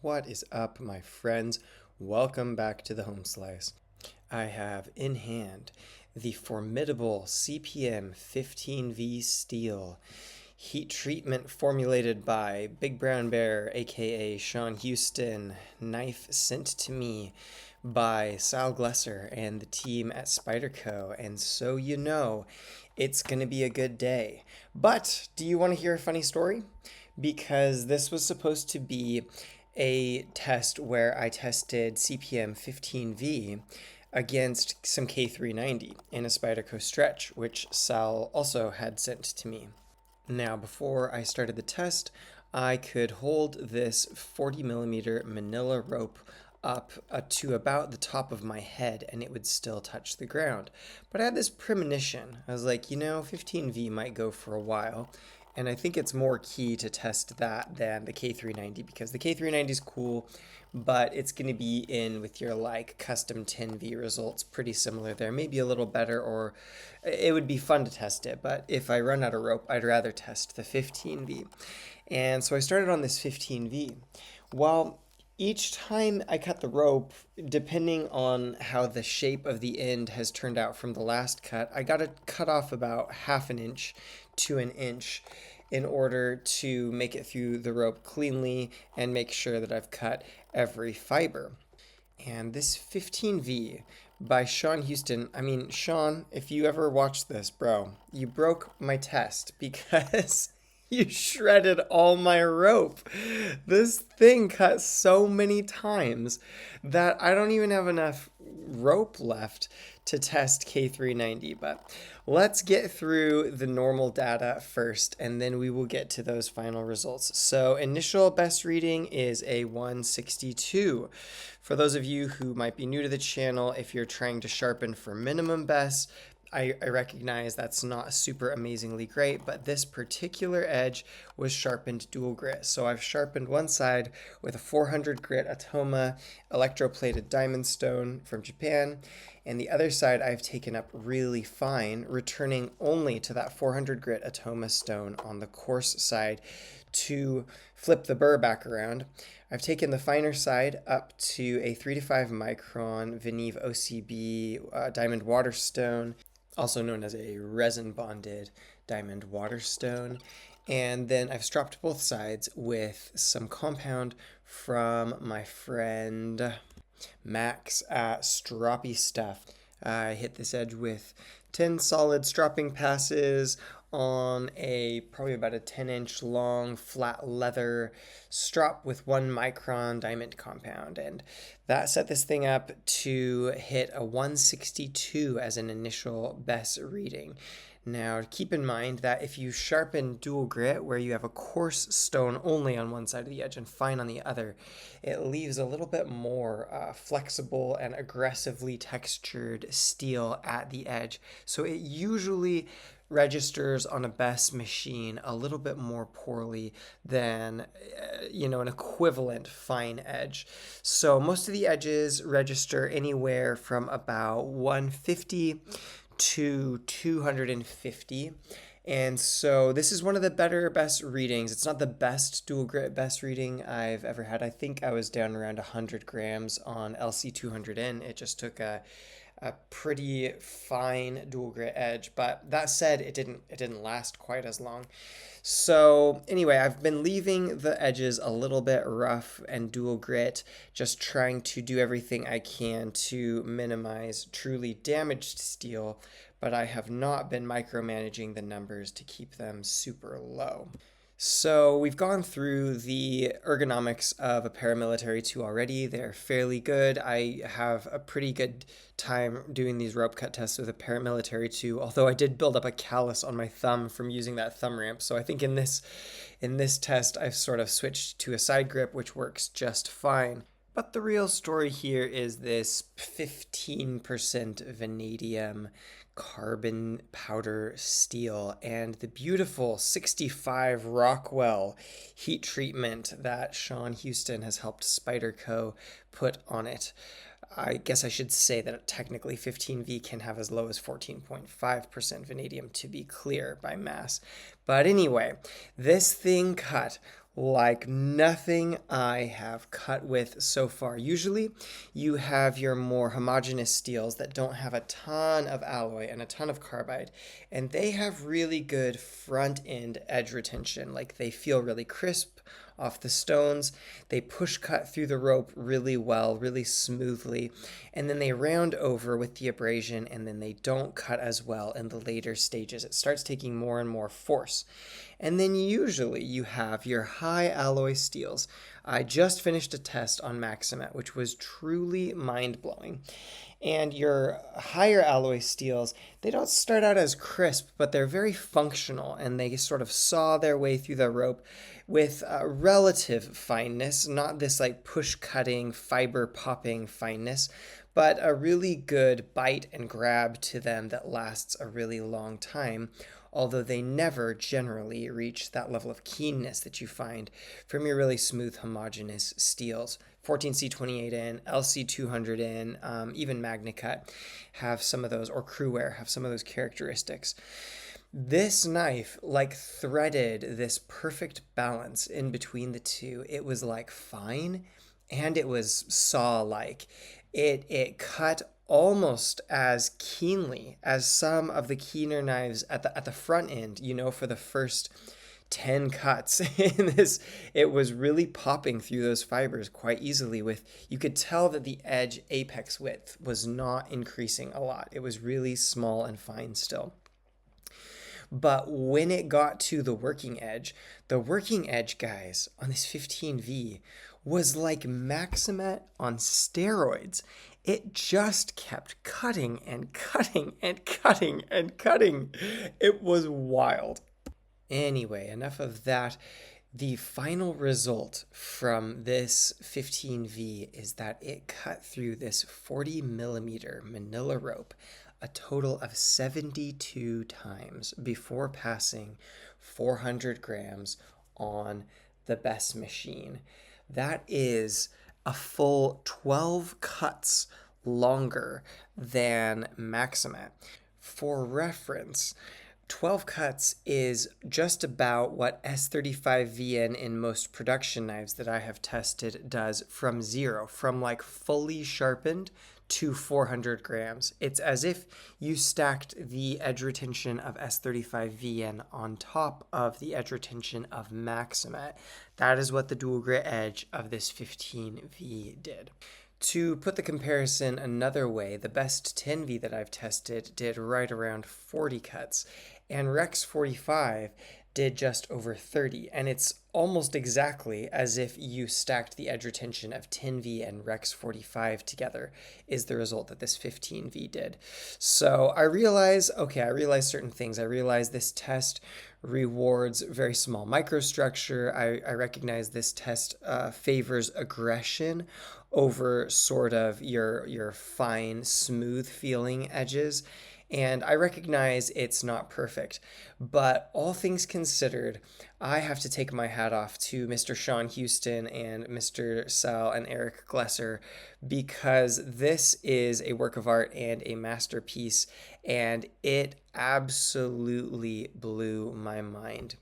What is up, my friends? Welcome back to the Home Slice. I have in hand the formidable CPM 15V steel heat treatment formulated by Big Brown Bear, aka Sean Houston, knife sent to me by Sal Glesser and the team at Spyderco, and so you know it's gonna be a good day. But do you want to hear a funny story? Because this was supposed to be a test where I tested CPM 15V against some K390 in a Spyderco stretch, which Sal also had sent to me. Now, before I started the test, I could hold this 40 millimeter manila rope up to about the top of my head and it would still touch the ground. But I had this premonition. I was like, 15V might go for a while. And I think it's more key to test that than the K390 because the K390 is cool, but it's going to be in with your custom 10V results pretty similar there. Maybe a little better, or it would be fun to test it. But if I run out of rope, I'd rather test the 15V. And so I started on this 15V. Well, each time I cut the rope, depending on how the shape of the end has turned out from the last cut, I got to cut off about half an inch to an inch in order to make it through the rope cleanly and make sure that I've cut every fiber. And this 15V by Sean Houston, Sean, if you ever watch this, bro, you broke my test because you shredded all my rope. This thing cut so many times that I don't even have enough rope left to test K390, but let's get through the normal data first and then we will get to those final results. So initial best reading is a 162. For those of you who might be new to the channel, if you're trying to sharpen for minimum best, I recognize that's not super amazingly great, but this particular edge was sharpened dual grit. So I've sharpened one side with a 400 grit Atoma electroplated diamond stone from Japan, and the other side I've taken up really fine, returning only to that 400 grit Atoma stone on the coarse side to flip the burr back around. I've taken the finer side up to a 3 to 5 micron Veneve OCB diamond waterstone, also known as a resin bonded diamond waterstone. And then I've stropped both sides with some compound from my friend Max at Stroppy Stuff. I hit this edge with 10 solid stropping passes on a probably about a 10-inch long flat leather strop with 1 micron diamond compound, and that set this thing up to hit a 162 as an initial best reading. Now, keep in mind that if you sharpen dual grit, where you have a coarse stone only on one side of the edge and fine on the other, it leaves a little bit more flexible and aggressively textured steel at the edge. So it usually registers on a best machine a little bit more poorly than an equivalent fine edge. So most of the edges register anywhere from about 150 to 250. And so this is one of the better best readings. It's not the best dual grit best reading I've ever had. I think I was down around 100 grams on LC200N. It just took a pretty fine dual grit edge, but that said, it didn't last quite as long. So anyway, I've been leaving the edges a little bit rough and dual grit, just trying to do everything I can to minimize truly damaged steel, but I have not been micromanaging the numbers to keep them super low. So we've gone through the ergonomics of a Paramilitary 2 already. They're fairly good. I have a pretty good time doing these rope cut tests with a Paramilitary 2, although I did build up a callus on my thumb from using that thumb ramp. So I think in this test, I've sort of switched to a side grip, which works just fine. But the real story here is this 15% vanadium carbon powder steel and the beautiful 65 Rockwell heat treatment that Sean Houston has helped Spyderco put on it. I guess I should say that technically 15V can have as low as 14.5% vanadium, to be clear, by mass. But anyway, this thing cut like nothing I have cut with so far. Usually you have your more homogeneous steels that don't have a ton of alloy and a ton of carbide, and they have really good front end edge retention. Like they feel really crisp off the stones. They push cut through the rope really well, really smoothly, and then they round over with the abrasion, and then they don't cut as well in the later stages. It starts taking more and more force. And then usually you have your high alloy steels. I just finished a test on Maximet, which was truly mind-blowing. And your higher alloy steels, they don't start out as crisp, but they're very functional, and they sort of saw their way through the rope with relative fineness, not this like push-cutting, fiber-popping fineness, but a really good bite and grab to them that lasts a really long time, although they never generally reach that level of keenness that you find from your really smooth, homogeneous steels. 14C28N, LC200N, even MagnaCut have some of those, or Crewware have some of those characteristics. This knife like threaded this perfect balance in between the two. It was like fine and it was saw-like. It cut almost as keenly as some of the keener knives at the front end, you know, for the first 10 cuts in this. It was really popping through those fibers quite easily. With you could tell that the edge apex width was not increasing a lot. It was really small and fine still. But when it got to the working edge, guys, on this 15V was like Maximet on steroids. It just kept cutting and cutting and cutting and cutting. It was wild. Anyway, enough of that. The final result from this 15V is that it cut through this 40 millimeter Manila rope a total of 72 times before passing 400 grams on the best machine. That is a full 12 cuts longer than Maximet. For reference, 12 cuts is just about what S35VN in most production knives that I have tested does from zero, from like fully sharpened to 400 grams. It's as if you stacked the edge retention of S35VN on top of the edge retention of Maximet. That is what the dual grit edge of this 15V did. To put the comparison another way, the best 10V that I've tested did right around 40 cuts, and Rex 45 did just over 30, and it's almost exactly as if you stacked the edge retention of 10V and Rex 45 together is the result that this 15V did. So I realize certain things. I realize this test rewards very small microstructure. I recognize this test favors aggression over sort of your fine, smooth feeling edges. And I recognize it's not perfect, but all things considered, I have to take my hat off to Mr. Sean Houston and Mr. Sal and Eric Glesser, because this is a work of art and a masterpiece, and it absolutely blew my mind.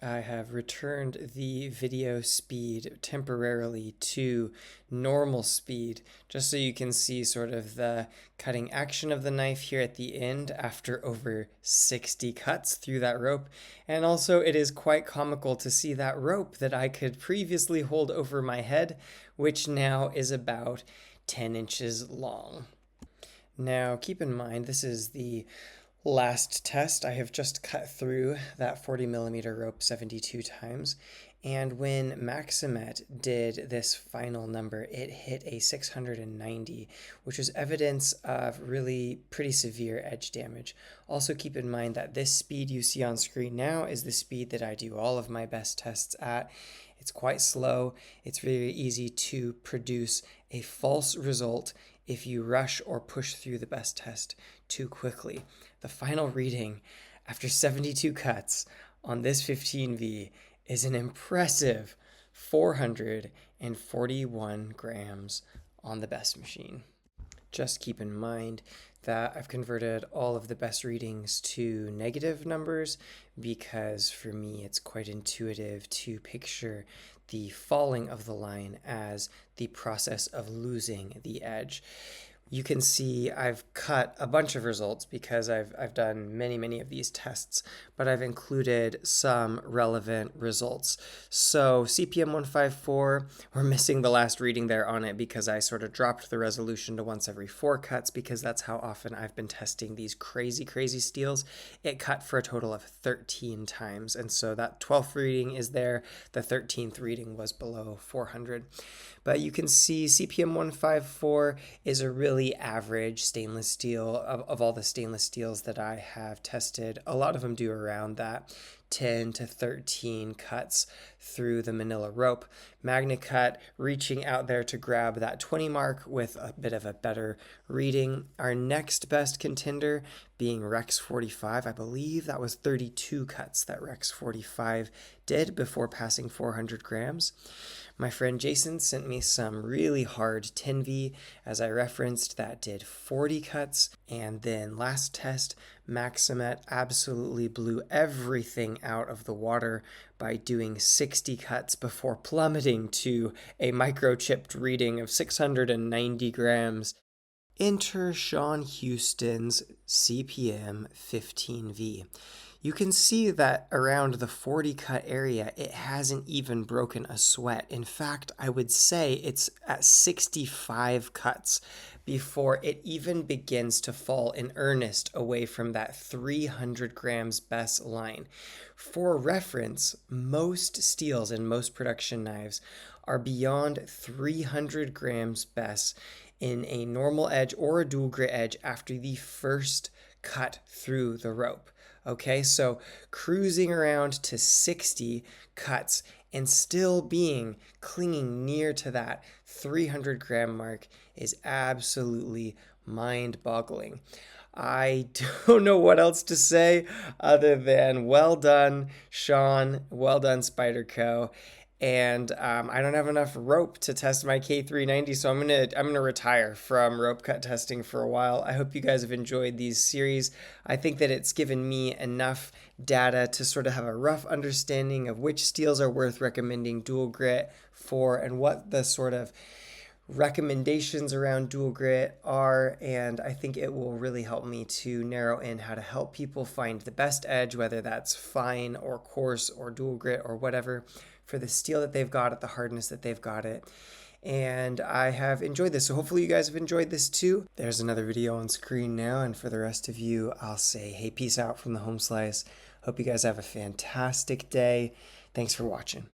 I have returned the video speed temporarily to normal speed, just so you can see sort of the cutting action of the knife here at the end after over 60 cuts through that rope. And also it is quite comical to see that rope that I could previously hold over my head, which now is about 10 inches long. Now keep in mind, this is the last test. I have just cut through that 40 millimeter rope 72 times, and when Maximet did this final number, it hit a 690, which was evidence of really pretty severe edge damage. Also keep in mind that this speed you see on screen now is the speed that I do all of my best tests at. It's quite slow. It's very easy to produce a false result if you rush or push through the best test too quickly. The final reading after 72 cuts on this 15V is an impressive 441 grams on the best machine. Just keep in mind, that I've converted all of the best readings to negative numbers because for me it's quite intuitive to picture the falling of the line as the process of losing the edge. You can see I've cut a bunch of results because I've done many of these tests, but I've included some relevant results. So CPM 154, we're missing the last reading there on it because I sort of dropped the resolution to once every 4 cuts because that's how often I've been testing these crazy steels. It cut for a total of 13 times, and so that 12th reading is there. The 13th reading was below 400. But you can see CPM 154 is a really average stainless steel. Of all the stainless steels that I have tested, a lot of them do around that 10 to 13 cuts through the Manila rope. MagnaCut reaching out there to grab that 20 mark with a bit of a better reading. Our next best contender being Rex 45. I believe that was 32 cuts that Rex 45 did before passing 400 grams. My friend Jason sent me some really hard 10V, as I referenced, that did 40 cuts. And then last test, Maximet absolutely blew everything out of the water by doing 60 cuts before plummeting to a microchipped reading of 690 grams. Enter Sean Houston's CPM 15V. You can see that around the 40 cut area, it hasn't even broken a sweat. In fact, I would say it's at 65 cuts before it even begins to fall in earnest away from that 300 grams best line. For reference, most steels and most production knives are beyond 300 grams best in a normal edge or a dual grit edge after the first cut through the rope. Okay, so cruising around to 60 cuts and still clinging near to that 300 gram mark is absolutely mind-boggling. I don't know what else to say other than well done, Sean, well done, Spyderco. And I don't have enough rope to test my K390, so I'm gonna retire from rope cut testing for a while. I hope you guys have enjoyed these series. I think that it's given me enough data to sort of have a rough understanding of which steels are worth recommending dual grit for and what the sort of recommendations around dual grit are, and I think it will really help me to narrow in how to help people find the best edge, whether that's fine or coarse or dual grit or whatever, for the steel that they've got at the hardness that they've got it. And I have enjoyed this, so hopefully you guys have enjoyed this too. There's another video on screen now, and for the rest of you, I'll say, hey, peace out from the home slice. Hope you guys have a fantastic day. Thanks for watching.